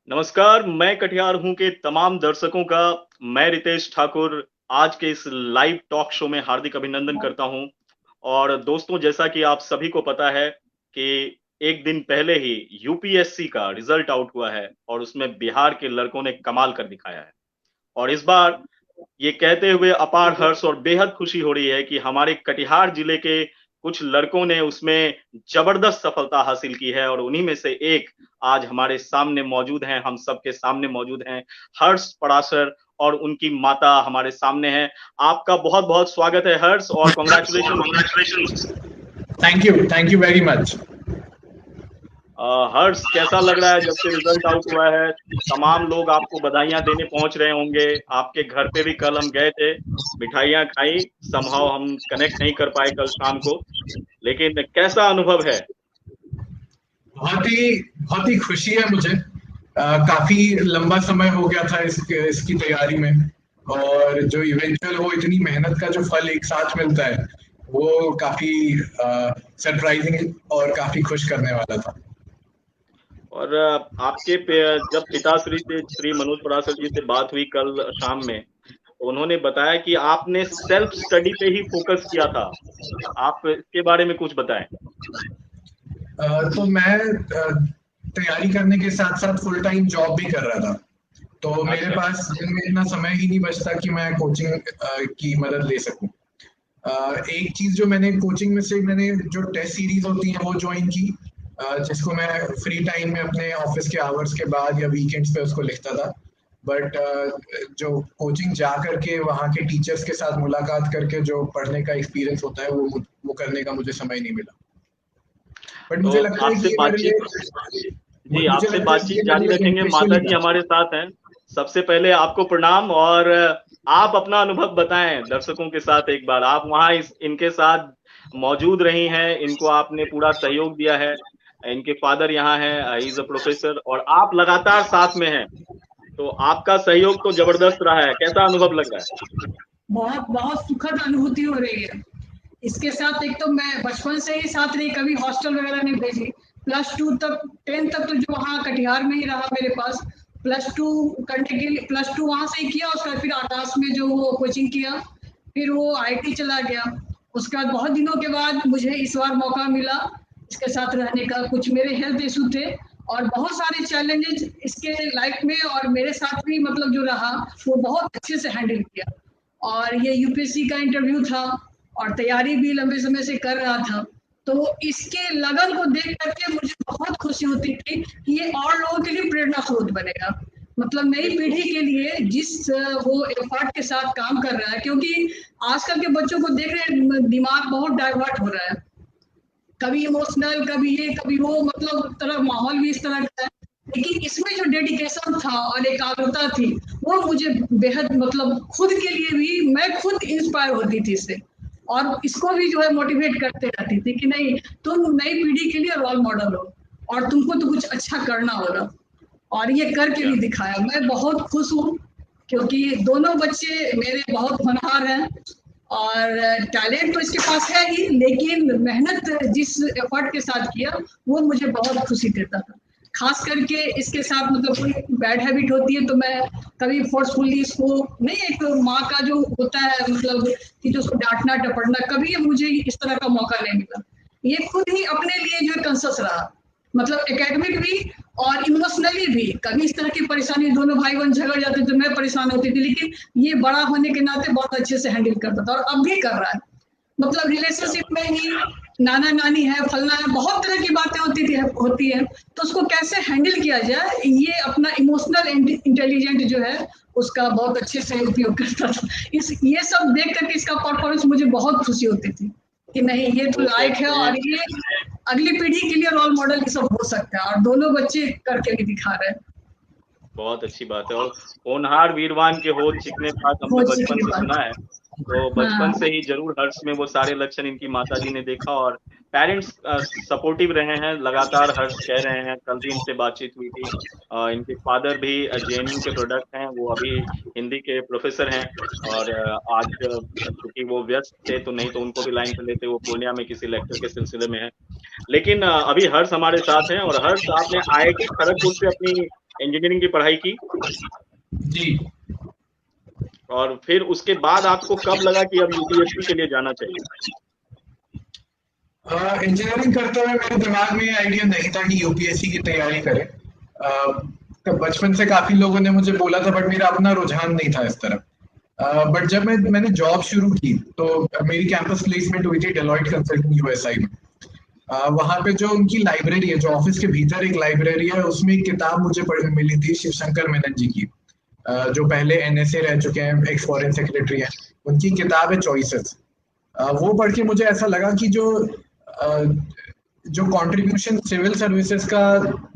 नमस्कार, मैं कटिहार हूँ के तमाम दर्शकों का मैं रितेश ठाकुर आज के इस लाइव टॉक शो में हार्दिक अभिनंदन करता हूँ। और दोस्तों जैसा कि आप सभी को पता है कि एक दिन पहले ही यूपीएससी का रिजल्ट आउट हुआ है और उसमें बिहार के लड़कों ने कमाल कर दिखाया है। और इस बार ये कहते हुए अपार हर्ष और बेहद खुशी हो रही है कि हमारे कटिहार जिले के कुछ लड़कों ने उसमें जबरदस्त सफलता हासिल की है और उन्हीं में से एक आज हमारे सामने मौजूद हैं, हम सबके सामने मौजूद हैं। हर्ष पराशर और उनकी माता हमारे सामने हैं। आपका बहुत-बहुत स्वागत है हर्ष और congratulations. Thank you very much. Harsh कैसा लग रहा है जब से रिजल्ट आउट हुआ है? तमाम लोग आपको बधाइयां देने पहुंच रहे होंगे। आपके घर पे भी कल हम गए थे, मिठाइयां खाई, समहाउ हम कनेक्ट नहीं कर पाए कल शाम को, लेकिन कैसा अनुभव है? बहुत ही खुशी है मुझे। काफी लंबा समय हो गया था इसकी तैयारी में, और जो इवेंचुअल वो इतनी मेहनत का जो फल एक साथ मिलता है वो काफी सरप्राइजिंग और काफी खुश करने वाला था। और आपके जब पिताश्री से श्री मनोज पराशर जी से बात हुई कल शाम में, तो उन्होंने बताया कि आपने सेल्फ स्टडी पे ही फोकस किया था। आप इसके बारे में कुछ बताएं। तो मैं तैयारी करने के साथ साथ फुल टाइम जॉब भी कर रहा था, तो मेरे पास दिन में इतना समय ही नहीं बचता कि मैं कोचिंग की मदद ले सकूं। एक चीज जो मैंने कोचिंग में से मैंने जो टेस्ट सीरीज होती है वो ज्वाइन की, जिसको मैं फ्री टाइम में अपने ऑफिस के आवर्स के बाद या वीकेंड्स पे उसको लिखता था। बट जो कोचिंग जा करके वहाँ के टीचर्स के साथ मुलाकात करके जो पढ़ने का एक्सपीरियंस होता है वो करने का मुझे समय नहीं मिला। बट तो मुझे लगता है कि आपसे ये मेरे बातचीत लिए जी, मुझे आपसे लगता है कि बातचीत ये मेरे जारी लिए रखेंगे। इंटरेस्टिंग माता ही जी था। हमारे साथ हैं। सबसे पहले आपको प्रणाम और आप अपना अनुभव बताएं दर्शकों के साथ एक बार। आप वहाँ इनके साथ मौजूद रही हैं, इनको आपने पूरा सहयोग दिया है। इनके फादर यहाँ हैं, ही इज अ प्रोफेसर और आप लगातार साथ में हैं। तो आपका सहयोग तो जबरदस्त रहा है। कैसा अनुभव लग रहा है? बहुत बहुत सुखद अनुभूति हो रही है। इसके साथ एक तो मैं बचपन से ही साथ रही, कभी हॉस्टल वगैरह नहीं भेजी। +2 तक 10 तक तो जो वहाँ कटिहार में ही रहा मेरे पास। +2 करने के लिए +2 वहाँ से ही किया, उसका फिर आकाश में जो वो कोचिंग किया, फिर वो आईटी चला गया। उसके बाद बहुत दिनों के बाद मुझे इस बार मौका मिला इसके साथ रहने का। कुछ मेरे हेल्थ इशू थे और बहुत सारे चैलेंजेस इसके लाइफ में और मेरे साथ भी मतलब जो रहा वो बहुत अच्छे से हैंडल किया। और ये यूपीएससी का इंटरव्यू था और तैयारी भी लंबे समय से कर रहा था, तो इसके लगन को देख करके मुझे बहुत खुशी होती थी कि ये और लोगों के लिए प्रेरणा स्रोत बनेगा। मतलब नई पीढ़ी के लिए जिस वो एफर्ट के साथ काम कर रहा है, क्योंकि आजकल के बच्चों को देख रहे हैं दिमाग बहुत डाइवर्ट हो रहा है, कभी इमोशनल कभी ये कभी वो, मतलब तरह माहौल भी इस तरह का है। लेकिन इसमें जो डेडिकेशन था और एकाग्रता थी वो मुझे बेहद, मतलब खुद के लिए भी मैं खुद इंस्पायर होती थी इससे, और इसको भी जो है मोटिवेट करते रहती थी कि नहीं, तुम नई पीढ़ी के लिए रोल मॉडल हो और तुमको तो कुछ अच्छा करना होगा। और ये करके भी दिखाया। मैं बहुत खुश हूँ क्योंकि दोनों बच्चे मेरे बहुत होनहार हैं और टैलेंट तो इसके पास है ही, लेकिन मेहनत जिस एफर्ट के साथ किया वो मुझे बहुत खुशी देता था। खास करके इसके साथ मतलब कोई बैड हैबिट होती है तो मैं कभी फोर्सफुली इसको नहीं, एक माँ का जो होता है मतलब कि जो उसको डांटना टपड़ना, कभी मुझे इस तरह का मौका नहीं मिला। ये खुद ही अपने लिए जो कंसस रहा, मतलब एकेडमिक भी और इमोशनली भी। कभी इस तरह की परेशानी, दोनों भाई बहन झगड़ जाते तो मैं परेशान होती थी, लेकिन ये बड़ा होने के नाते बहुत अच्छे से हैंडल करता था और अब भी कर रहा है। मतलब रिलेशनशिप में ही नाना नानी है, फलना है, बहुत तरह की बातें होती है, तो उसको कैसे हैंडल किया जाए, ये अपना इमोशनल इंटेलिजेंट जो है उसका बहुत अच्छे से उपयोग करता था। ये सब देख करके इसका परफॉर्मेंस मुझे बहुत खुशी होती थी कि नहीं, ये तो लायक है और ये अगली पीढ़ी के लिए रोल मॉडल ये सब हो सकता है, और दोनों बच्चे करके भी दिखा रहे हैं। बहुत अच्छी बात है। और होनहार वीरवान के होत चिकने बात हमने बचपन से सुना है, तो बचपन से ही जरूर हर्ष में वो सारे लक्षण इनकी माताजी ने देखा और पेरेंट्स सपोर्टिव रहे हैं लगातार। हर्ष कह रहे हैं, कल भी इनसे बातचीत हुई थी। इनके फादर भी जेएनयू के प्रोडक्ट हैं, वो अभी हिंदी के प्रोफेसर हैं और आज चूंकि वो व्यस्त थे तो नहीं तो उनको भी लाइन पे लेते, वो पूर्णिया में किसी लेक्चर के सिलसिले में है। लेकिन अभी हर्ष हमारे साथ हैं और हर्ष आपने आईआईटी खड़गपुर से अपनी इंजीनियरिंग की पढ़ाई की जी। और फिर उसके बाद आपको कब लगा कि अब यूपीएससी के लिए जाना चाहिए? इंजीनियरिंग करते हुए मेरे दिमाग में ये आइडिया नहीं था कि यूपीएससी की तैयारी करें। तो बचपन से काफी लोगों ने मुझे बोला था, बट मेरा अपना रुझान नहीं था इस तरफ। बट जब मैंने जॉब शुरू की तो मेरी कैंपस प्लेसमेंट हुई थी डेलॉइट कंसल्टिंग यूएसआई में। वहां पे जो उनकी लाइब्रेरी है, जो ऑफिस के भीतर एक लाइब्रेरी है, उसमें एक किताब मुझे मिली थी शिवशंकर मेनन जी की, जो पहले एनएसए रह चुके हैं, एक्स फॉरेन सेक्रेटरी हैं। उनकी किताब है चॉइसेस। वो पढ़ के मुझे ऐसा लगा कि जो कंट्रीब्यूशन सिविल सर्विसेज का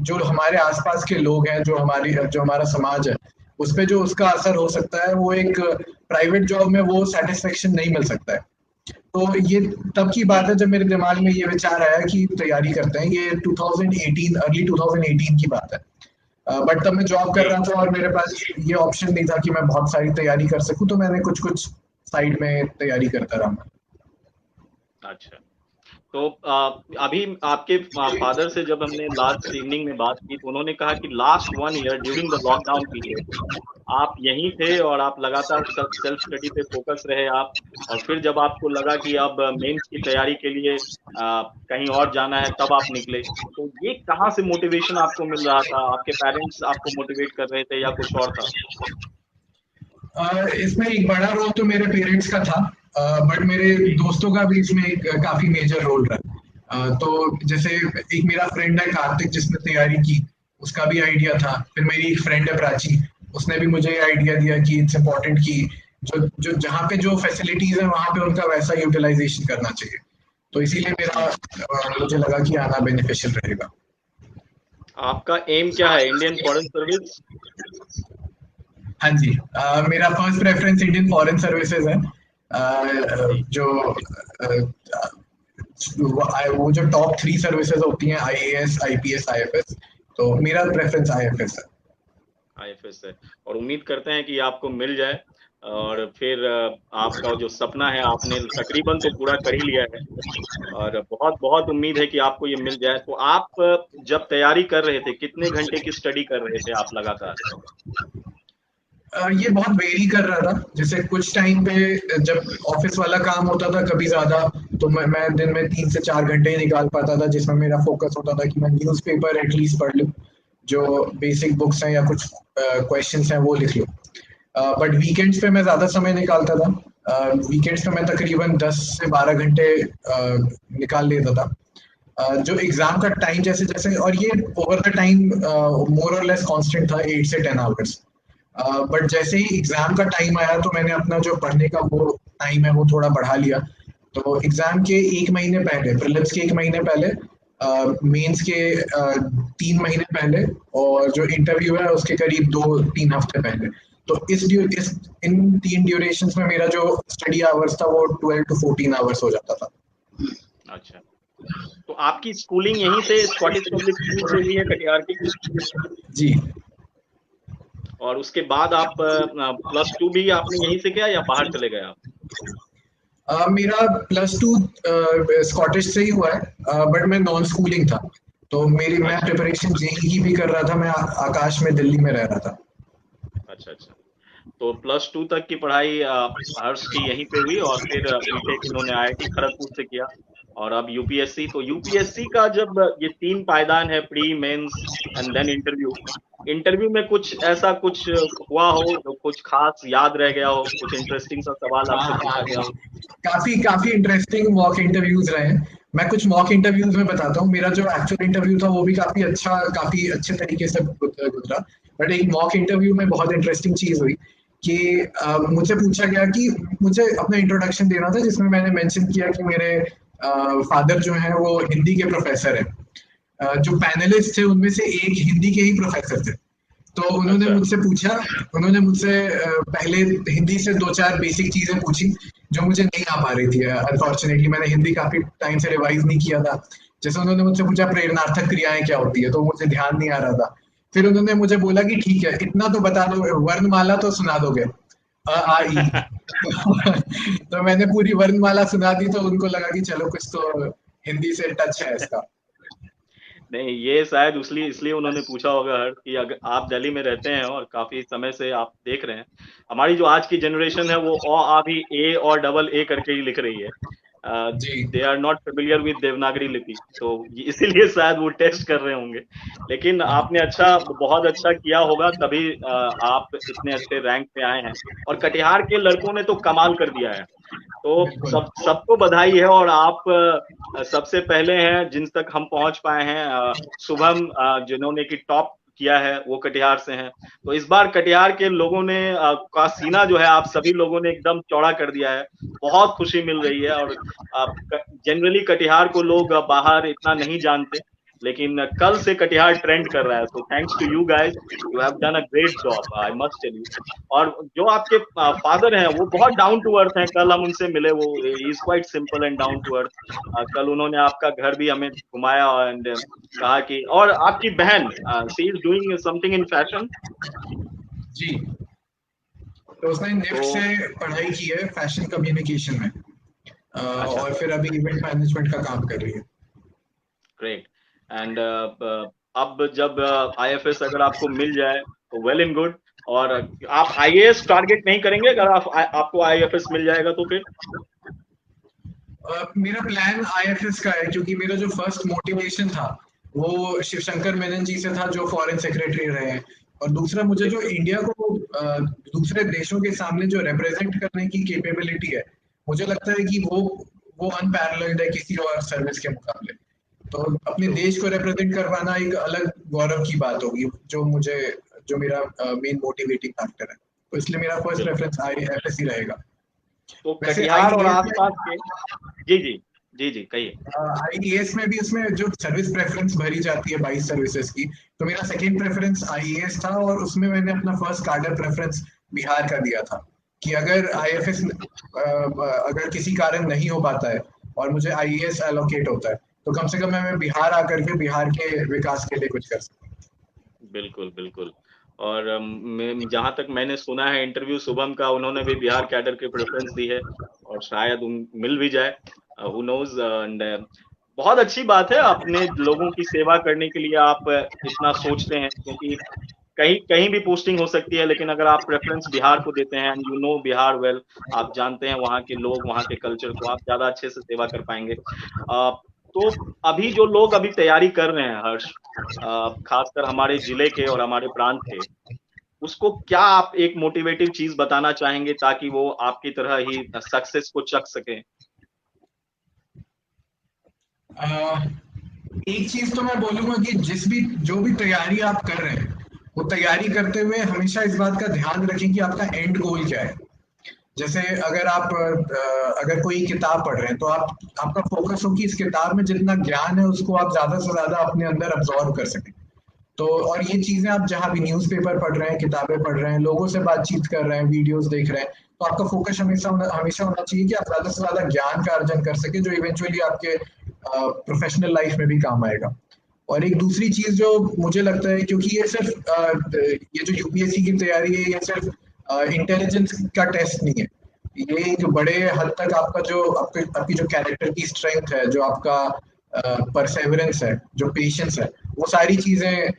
जो हमारे आसपास के लोग हैं, जो हमारा समाज है, उस पे जो उसका असर हो सकता है, वो एक प्राइवेट जॉब में वो सेटिस्फेक्शन नहीं मिल सकता है। तो ये तब की बात है जब मेरे दिमाग में ये विचार आया कि तैयारी करते हैं। ये 2018 अर्ली 2018 की बात है। बट तब मैं जॉब कर रहा था और मेरे पास ये ऑप्शन नहीं था कि मैं बहुत सारी तैयारी कर सकूं, तो मैंने कुछ कुछ साइड में तैयारी करता रहा। अच्छा, तो अभी आपके फादर से जब हमने लास्ट इवनिंग में बात की तो उन्होंने कहा कि last 1 year during the lockdown period आप यहीं थे और आप लगातार सेल्फ स्टडी पे फोकस रहे आप, और फिर जब आपको लगा कि अब मेंस की तैयारी के लिए कहीं और जाना है तब आप निकले। तो ये कहाँ से मोटिवेशन आपको मिल रहा था? आपके पेरेंट्स आपको मोटिवेट कर रहे थे या कुछ और था? इसमें एक बड़ा रोल तो मेरे पेरेंट्स का था, बट मेरे दोस्तों का भी इसमें एक काफी मेजर रोल रहा। तो जैसे एक मेरा फ्रेंड है कार्तिक, जिसने तैयारी की, उसका भी आइडिया था। फिर मेरी एक फ्रेंड है प्राची, उसने भी मुझे आइडिया दिया कि इट्स इम्पोर्टेंट कि जो जहाँ पे जो फैसिलिटीज है वहां पे उनका वैसा यूटिलाइजेशन करना चाहिए। तो इसीलिए मुझे लगा कि आना बेनिफिशियल रहेगा। आपका एम क्या है? Indian foreign service? हाँ जी, मेरा first preference Indian foreign services है। वो जो टॉप 3 सर्विसेज होती हैं, आईएएस, आईपीएस, आईएफएस, तो मेरा प्रेफरेंस आईएफएस है। आईएफएस है, और उम्मीद करते हैं कि आपको मिल जाए और फिर आपका जो सपना है आपने तकरीबन तो पूरा कर ही लिया है, और बहुत बहुत उम्मीद है कि आपको ये मिल जाए। तो आप जब तैयारी कर रहे थे कितने घंटे की स्टडी कर रहे थे आप लगातार? ये बहुत वेरी कर रहा था। जैसे कुछ टाइम पे जब ऑफिस वाला काम होता था कभी ज्यादा, तो मैं दिन में 3 से 4 घंटे ही निकाल पाता था, जिसमें मेरा फोकस होता था कि मैं न्यूज़पेपर एटलीस्ट पढ़ लूं, जो बेसिक बुक्स हैं या कुछ क्वेश्चंस हैं वो लिख लूं। बट वीकेंड्स पे मैं ज्यादा समय निकालता था। वीकेंड्स पे मैं तकरीबन 10 से 12 घंटे निकाल लेता था। जो एग्जाम का टाइम जैसे जैसे, और ये ओवर द टाइम मोर और लेस कांस्टेंट था, 8 से 10 आवर्स। बट जैसे ही एग्जाम का टाइम आया तो मैंने अपना जो पढ़ने का वो टाइम है वो थोड़ा बढ़ा लिया। तो एग्जाम के 1 महीने पहले, प्रीलिम्स के 1 महीने पहले, मेंस के 3 महीने पहले, और जो इंटरव्यू है उसके करीब 2-3 हफ्ते पहले, तो इन 3 ड्यूरेशंस में मेरा जो स्टडी आवर्स था वो 12 to 14 आवर्स हो जाता था। अच्छा, तो आपकी स्कूलिंग यहीं से स्कॉटिश पब्लिक स्कूल से हुई है कटिहार की? जी। और उसके बाद आप +2 भी आपने यहीं से किया या बाहर चले गए आप? मेरा +2 स्कॉटिश से ही हुआ है, बट मैं नॉन स्कूलिंग था। तो मैं प्रिपरेशन जेईई की भी कर रहा था, मैं आकाश में दिल्ली में रह रहा था। अच्छा अच्छा, तो +2 तक की पढ़ाई हर्ष की यहीं पे हुई और फिर बीटेक इन्होंने आईआईटी खड़गपुर से किया, और अब यूपीएससी। तो यूपीएससी का जब ये 3 पायदान है, pre, mains and then interview में कुछ ऐसा कुछ हुआ हो जो कुछ खास याद रह गया हो, कुछ इंटरेस्टिंग सा सवाल आपसे पूछा गया हो? काफी इंटरेस्टिंग मॉक इंटरव्यूज रहे। मैं कुछ मॉक इंटरव्यूज में बताता हूँ। मेरा जो एक्चुअल इंटरव्यू था वो भी काफी अच्छे तरीके से गुजरा, बट एक मॉक इंटरव्यू में बहुत इंटरेस्टिंग चीज हुई कि मुझे पूछा गया कि मुझे अपना इंट्रोडक्शन देना था, जिसमें मैंने मेंशन किया कि मेरे फादर जो हैं वो हिंदी के प्रोफेसर हैं। जो पैनलिस्ट थे उनमें से एक हिंदी के ही प्रोफेसर थे। तो उन्होंने मुझसे पहले हिंदी से 2-4 बेसिक चीजें पूछी जो मुझे नहीं आ पा रही थी। अनफॉर्चुनेटली मैंने हिंदी काफी टाइम से रिवाइज नहीं किया था। जैसे उन्होंने मुझसे पूछा प्रेरणार्थक क्रियाएं क्या होती है, तो मुझे ध्यान नहीं आ रहा था। फिर उन्होंने मुझे बोला कि ठीक है, इतना तो बता दो, वर्णमाला तो सुना दोगे, अ आ ई। तो मैंने पूरी वर्णमाला सुना दी, तो उनको लगा कि चलो कुछ तो हिंदी से टच है इसका। नहीं, ये शायद इसलिए उन्होंने पूछा होगा हर्ष कि अगर आप दिल्ली में रहते हैं और काफी समय से आप देख रहे हैं, हमारी जो आज की जनरेशन है वो आ भी ए और डबल ए करके ही लिख रही है। जी they are not familiar with Devanagari लिपि, तो इसीलिए शायद वो टेस्ट कर रहे होंगे। लेकिन आपने बहुत अच्छा किया होगा, तभी आप इतने अच्छे रैंक पे आए हैं। और कटिहार के लड़कों ने तो कमाल कर दिया है, तो बिल्कुल। सबको बधाई है। और आप सबसे पहले हैं जिन तक हम पहुंच पाए हैं। शुभम जिन्होंने की टॉप किया है वो कटिहार से हैं। तो इस बार कटिहार के लोगों ने का सीना जो है आप सभी लोगों ने एकदम चौड़ा कर दिया है, बहुत खुशी मिल रही है। और जनरली कटिहार को लोग बाहर इतना नहीं जानते, लेकिन कल से कटिहार ट्रेंड कर रहा है। So thanks to you guys, you have done a great job, I must tell you. और जो आपके फादर हैं वो बहुत डाउन टू अर्थ हैं, कल हम उनसे मिले, वो is quite simple and down to earth. कल उन्होंने आपका घर भी हमें घुमाया एंड कहा कि, और आपकी बहन she is doing something in fashion. जी, तो उसने नेफ्ट से पढ़ाई की है फैशन कम्युनिकेशन में। अच्छा, और फिर अभी इवेंट मैनेजमेंट का काम कर रही है। ग्रेट। एंड अब जब आईएफएस अगर आपको मिल जाए तो वेल एंड गुड। और आप आईएएस टारगेट नहीं करेंगे अगर आपको आईएफएस मिल जाएगा तो फिर? मेरा प्लान आईएफएस का है, क्योंकि मेरा जो फर्स्ट मोटिवेशन था वो शिवशंकर मेनन जी से था, जो फॉरेन सेक्रेटरी रहे हैं। और दूसरा, मुझे जो इंडिया को दूसरे देशों के सामने जो रिप्रेजेंट करने की कैपेबिलिटी है, मुझे लगता है कि वो अनपैरेलल्ड है किसी और सर्विस के मुकाबले। तो अपने देश को रिप्रेजेंट करवाना एक अलग गौरव की बात होगी, जो मेरा मेन मोटिवेटिंग फैक्टर है। तो इसलिए मेरा फर्स्ट प्रेफरेंस आईएफएस ही रहेगा। तो वैसे कटिहार और आसपास के, जी जी जी जी कहिए। आईएएस में भी उसमें जो सर्विस प्रेफरेंस भरी जाती है 22 सर्विसेज की, तो मेरा सेकंड प्रेफरेंस आईएएस था। और उसमें मैंने अपना फर्स्ट कार्डर प्रेफरेंस बिहार का दिया था, कि अगर आईएफएस अगर किसी कारण नहीं हो पाता है और मुझे आईएएस एलोकेट होता है, तो कम से कम मैं बिहार आकर के बिहार के विकास के लिए कुछ कर सकूं। बिल्कुल बिल्कुल। और जहां तक मैंने सुना है इंटरव्यू शुभम का, उन्होंने भी बिहार कैडर की प्रेफरेंस दी है और शायद मिल भी जाए, हु नोज। एंड बहुत अच्छी बात है, अपने लोगों की सेवा करने के लिए आप इतना सोचते हैं, क्योंकि कहीं कहीं भी पोस्टिंग हो सकती है, लेकिन अगर आप प्रेफरेंस बिहार को देते हैं, यू नो बिहार वेल, आप जानते हैं वहाँ के लोग, वहाँ के कल्चर को, आप ज्यादा अच्छे से सेवा कर पाएंगे। तो अभी जो लोग अभी तैयारी कर रहे हैं हर्ष, खासकर हमारे जिले के और हमारे प्रांत के, उसको क्या आप एक मोटिवेटिव चीज बताना चाहेंगे ताकि वो आपकी तरह ही सक्सेस को चख सके? एक चीज तो मैं बोलूंगा कि जो भी तैयारी आप कर रहे हैं, वो तैयारी करते हुए हमेशा इस बात का ध्यान रखें कि आपका एंड गोल क्या है। जैसे अगर कोई किताब पढ़ रहे हैं, तो आपका फोकस हो कि इस किताब में जितना ज्ञान है उसको आप ज्यादा से ज्यादा अपने अंदर अब्सॉर्ब कर सकें। तो और ये चीजें आप जहाँ भी न्यूज़पेपर पढ़ रहे हैं, किताबें पढ़ रहे हैं, लोगों से बातचीत कर रहे हैं, वीडियोस देख रहे हैं, तो आपका फोकस हमेशा होना चाहिए कि आप ज्यादा से ज्यादा ज्ञान का अर्जन कर सके, जो इवेंचुअली आपके प्रोफेशनल लाइफ में भी काम आएगा। और एक दूसरी चीज जो मुझे लगता है, क्योंकि ये जो यूपीएससी की तैयारी है, ये सिर्फ इंटेलिजेंस का टेस्ट नहीं है, ये एक बड़े हद तक आपकी जो कैरेक्टर की स्ट्रेंथ है, जो आपका परसेवरेंस है, जो पेशेंस है, वो सारी चीजें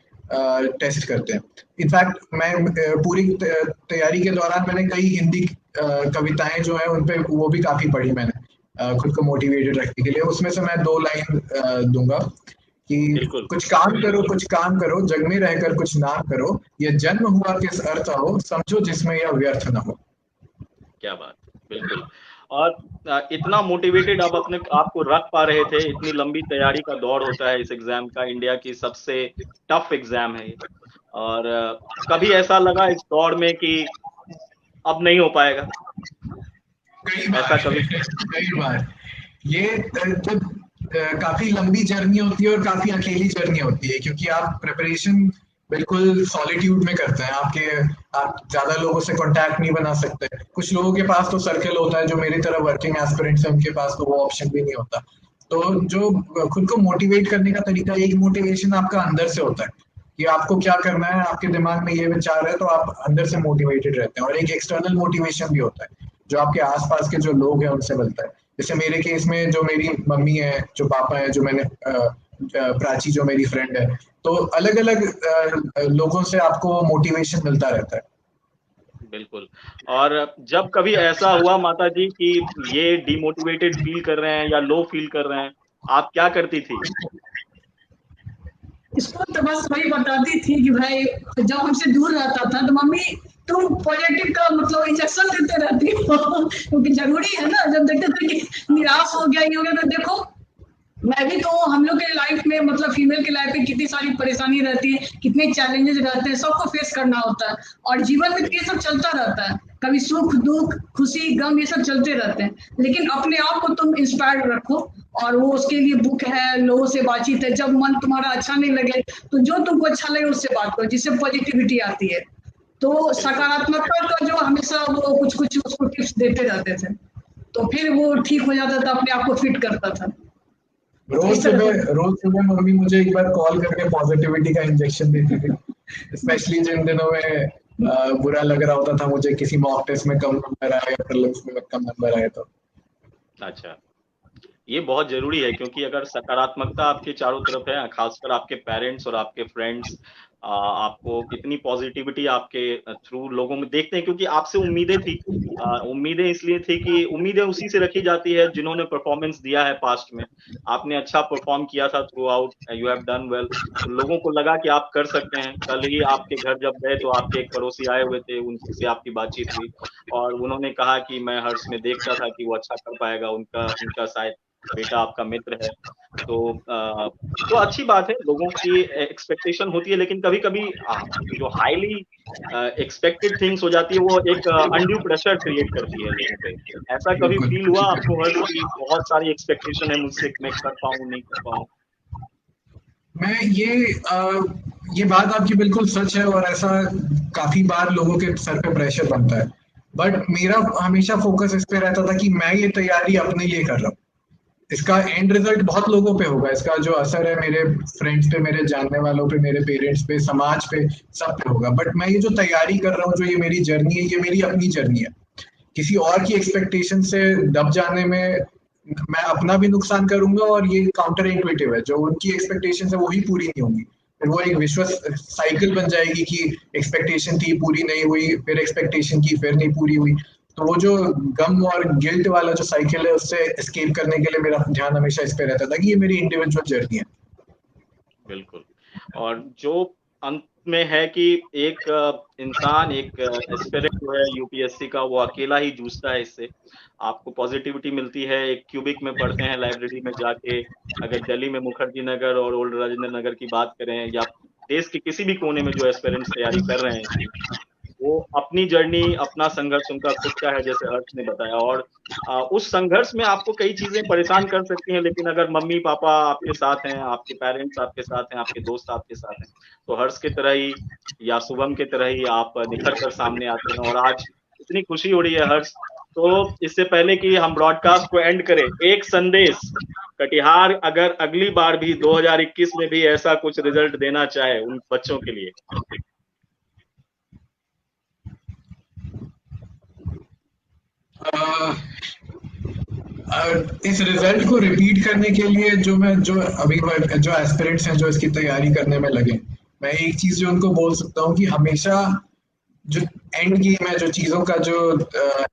टेस्ट करते हैं। इनफैक्ट मैं पूरी तैयारी के दौरान मैंने कई हिंदी कविताएं जो है उन पे वो भी काफी पढ़ी मैंने, खुद को मोटिवेटेड रखने के लिए। उसमें से मैं 2 लाइन दूंगा कि कुछ काम करो, जग में रहकर कुछ नाम करो, ये जन्म हुआ किस अर्थ हो, समझो जिसमें यह व्यर्थ न हो। क्या बात, बिल्कुल। और इतना मोटिवेटेड आप अपने आप को रख पा रहे थे, इतनी लंबी तैयारी का दौर होता है इस एग्जाम का, इंडिया की सबसे टफ एग्जाम है ये। और कभी ऐसा लगा इस दौर में कि अब नहीं हो पाएगा? ऐसा कभी? कई बार ये काफी लंबी जर्नी होती है और काफी अकेली जर्नी होती है, क्योंकि आप प्रिपरेशन बिल्कुल सॉलिट्यूड में करते हैं। आप ज्यादा लोगों से कांटेक्ट नहीं बना सकते। कुछ लोगों के पास तो सर्कल होता है, जो मेरी तरह वर्किंग एस्पिरेंट्स हैं, उनके पास तो वो ऑप्शन भी नहीं होता। तो जो खुद को मोटिवेट करने का तरीका, एक मोटिवेशन आपका अंदर से होता है कि आपको क्या करना है, आपके दिमाग में ये विचार है, तो आप अंदर से मोटिवेटेड रहते हैं। और एक एक्सटर्नल मोटिवेशन भी होता है, जो आपके आसपास के जो लोग हैं उनसे मिलता है। जैसे मेरे केस में जो मेरी मम्मी है, जो पापा है, जो मैंने प्राची जो मेरी फ्रेंड है। तो अलग अलग लोगों से आपको मोटिवेशन मिलता रहता है। बिल्कुल। और जब कभी ऐसा हुआ माता जी कि ये डिमोटिवेटेड फील कर रहे हैं या लो फील कर रहे हैं, आप क्या करती थी? इसको तो बस वही बताती थी कि भाई जब हमसे दूर रहता था तो मम्मी तुम पॉजिटिव का मतलब इंजेक्शन देते रहती हो क्योंकि जरूरी है ना, जब देखते थे कि निराश हो गया ये हो गया तो देखो मैं भी तो हम लोग के लाइफ में मतलब फीमेल के लाइफ में कितनी सारी परेशानी रहती है, कितने चैलेंजेस रहते हैं, सबको फेस करना होता है और जीवन में ये सब चलता रहता है, कभी सुख दुख खुशी गम ये सब चलते रहते हैं, लेकिन अपने आप को तुम इंस्पायर्ड रखो और वो उसके लिए बुक है, लोगों से बातचीत है, जब मन तुम्हारा अच्छा नहीं लगे तो जो तुमको अच्छा लगे उससे बात करो जिससे पॉजिटिविटी आती है। तो सकारात्मकता का जो हमेशा वो कुछ कुछ उसको टिप्स देते रहते थे तो फिर वो ठीक हो जाता था, अपने आप को फिट करता था। रोज सुबह मम्मी मुझे एक बार कॉल करके पॉजिटिविटी का इंजेक्शन देती थी, स्पेशली जिन दिनों में बुरा लग रहा होता था मुझे, किसी मॉक टेस्ट में कम नंबर आए या प्रीलिम्स में कम नंबर आए तो। अच्छा, ये बहुत जरूरी है क्योंकि अगर सकारात्मकता आपके चारों तरफ है, खासकर आपके पेरेंट्स और आपके फ्रेंड्स आपको कितनी पॉजिटिविटी आपके थ्रू लोगों में देखते हैं, क्योंकि आपसे उम्मीदें थी। उम्मीदें इसलिए थी कि उम्मीदें उसी से रखी जाती है जिन्होंने परफॉर्मेंस दिया है पास्ट में। आपने अच्छा परफॉर्म किया था through out, you have done well, तो लोगों को लगा कि आप कर सकते हैं। कल ही आपके घर जब गए तो आपके एक पड़ोसी आए हुए थे, उनसे आपकी बातचीत हुई और उन्होंने कहा कि मैं हर्ष में देखता था कि वो अच्छा कर पाएगा, उनका शायद बेटा आपका मित्र है। तो अच्छी बात है, लोगों की एक्सपेक्टेशन होती है, लेकिन कभी कभी जो हाईली एक्सपेक्टेड थिंग्स हो जाती है वो एक अनड्यू प्रेशर क्रिएट करती है लोगों पे। ऐसा कभी फील हुआ आपको हर्ष की बहुत सारी एक्सपेक्टेशन है मुझसे, मैं कर पाऊँ नहीं कर पाऊँ? मैं ये बात आपकी बिल्कुल सच है और ऐसा काफी बार लोगों के सर पे प्रेशर बनता है, बट मेरा हमेशा फोकस इस पे रहता था कि मैं ये तैयारी अपने लिए कर रहा हूँ। इसका एंड रिजल्ट बहुत लोगों पे होगा, इसका जो असर है मेरे फ्रेंड्स पे, मेरे जानने वालों पे, मेरे पेरेंट्स पे, समाज पे, सब पे होगा, बट मैं ये जो तैयारी कर रहा हूँ, जो ये मेरी जर्नी है, ये मेरी अपनी जर्नी है। किसी और की एक्सपेक्टेशन से दब जाने में मैं अपना भी नुकसान करूंगा और ये काउंटर इंट्यूटिव है, जो उनकी एक्सपेक्टेशन है वही पूरी नहीं होंगी, फिर वो एक विश्वास साइकिल बन जाएगी कि एक्सपेक्टेशन थी पूरी नहीं हुई, फिर एक्सपेक्टेशन की फिर नहीं पूरी हुई। तो वो जो गम और गिल्ट वाला जो साइकिल है उससे एस्केप करने के लिए मेरा ध्यान हमेशा इस पे रहता था कि ये मेरी इंडिविजुअल जर्नी है। बिल्कुल। और जो अंत में है कि एक इंसान, एक एस्पिरेंट जो है यूपीएससी का, वो अकेला ही जूझता है इससे। आपको पॉजिटिविटी मिलती है, एक क्यूबिक में पढ़ते हैं लाइब्रेरी में जाके। अगर दिल्ली में मुखर्जी नगर और ओल्ड राजेंद्र नगर की बात करें या देश के किसी भी कोने में जो एस्पिरेंट्स तैयारी कर रहे हैं इसकी, वो अपनी जर्नी, अपना संघर्ष उनका खुद का है, जैसे हर्ष ने बताया। और उस संघर्ष में आपको कई चीजें परेशान कर सकती हैं, लेकिन अगर मम्मी पापा आपके साथ हैं, आपके पेरेंट्स आपके साथ हैं, आपके दोस्त आपके साथ हैं, तो हर्ष की तरह ही या शुभम की तरह ही आप निखर कर सामने आते हैं। और आज इतनी खुशी हो रही है हर्ष। तो इससे पहले कि हम ब्रॉडकास्ट को एंड करें, एक संदेश, कटिहार अगर अगली बार भी 2021 में भी ऐसा कुछ रिजल्ट देना चाहे उन बच्चों के लिए। इस रिजल्ट को रिपीट करने के लिए जो अभी जो एस्पिरेंट्स हैं जो इसकी तैयारी करने में लगे, मैं एक चीज जो उनको बोल सकता हूँ कि हमेशा जो एंड गेम है, जो चीजों का जो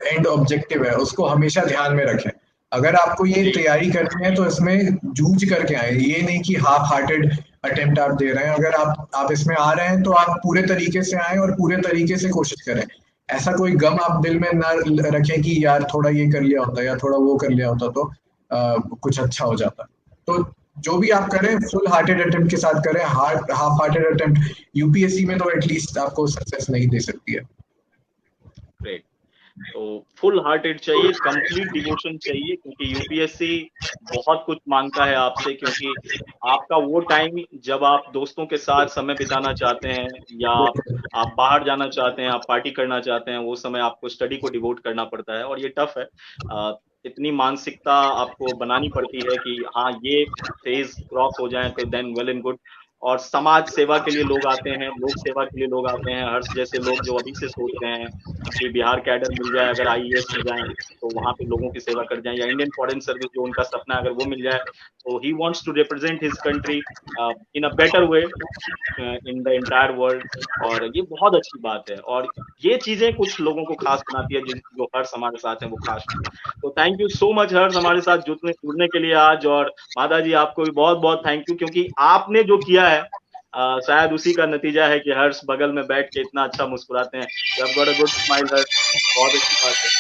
एंड ऑब्जेक्टिव है, उसको हमेशा ध्यान में रखें। अगर आपको ये तैयारी करनी है तो इसमें जूझ करके आए, ये नहीं कि हाफ हार्टेड अटेम्प्ट आप दे रहे हैं। अगर आप इसमें आ रहे हैं तो आप पूरे तरीके से आए और पूरे तरीके से कोशिश करें। ऐसा कोई गम आप दिल में ना रखें कि यार थोड़ा ये कर लिया होता या थोड़ा वो कर लिया होता तो कुछ अच्छा हो जाता। तो जो भी आप करें फुल हार्टेड अटेम्प्ट के साथ करें। हाफ हार्टेड अटेम्प्ट यूपीएससी में तो एटलीस्ट आपको सक्सेस नहीं दे सकती है। ग्रेट। तो फुल हार्टेड चाहिए, कंप्लीट डिवोशन चाहिए, क्योंकि यूपीएससी बहुत कुछ मांगता है आपसे। क्योंकि आपका वो टाइम जब आप दोस्तों के साथ समय बिताना चाहते हैं या आप बाहर जाना चाहते हैं, आप पार्टी करना चाहते हैं, वो समय आपको स्टडी को डिवोट करना पड़ता है और ये टफ है। इतनी मानसिकता आपको बनानी पड़ती है कि हाँ, ये फेज क्रॉस हो जाए तो देन वेल एंड गुड। और समाज सेवा के लिए लोग आते हैं, लोक सेवा के लिए लोग आते हैं। हर्ष जैसे लोग जो अभी से सोच रहे हैं कि बिहार कैडर मिल जाए, अगर आईएएस में जाए तो वहां पे लोगों की सेवा कर जाए, या इंडियन फॉरेन सर्विस जो उनका सपना है अगर वो मिल जाए, तो he wants to represent his country in a better way in the entire world. और ये बहुत अच्छी बात है, और ये चीजें कुछ लोगों को खास बनाती है, जो हर्ष हमारे साथ हैं वो खास है। तो थैंक यू सो मच हर्ष हमारे साथ जुड़ने के लिए आज। और माता जी आपको भी बहुत बहुत थैंक यू, क्योंकि आपने जो किया है शायद उसी का नतीजा है कि हर्ष बगल में बैठ के इतना अच्छा मुस्कुराते हैं। You have got a good smile Harsh, बहुत अच्छी बात है,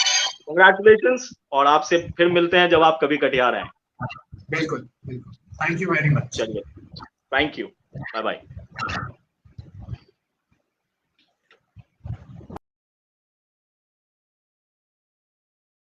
कंग्रेचुलेशंस। और आपसे फिर मिलते हैं जब आप कभी कटिहार आए। बिल्कुल बिल्कुल, थैंक यू वेरी मच। चलिए, थैंक यू, बाय बाय।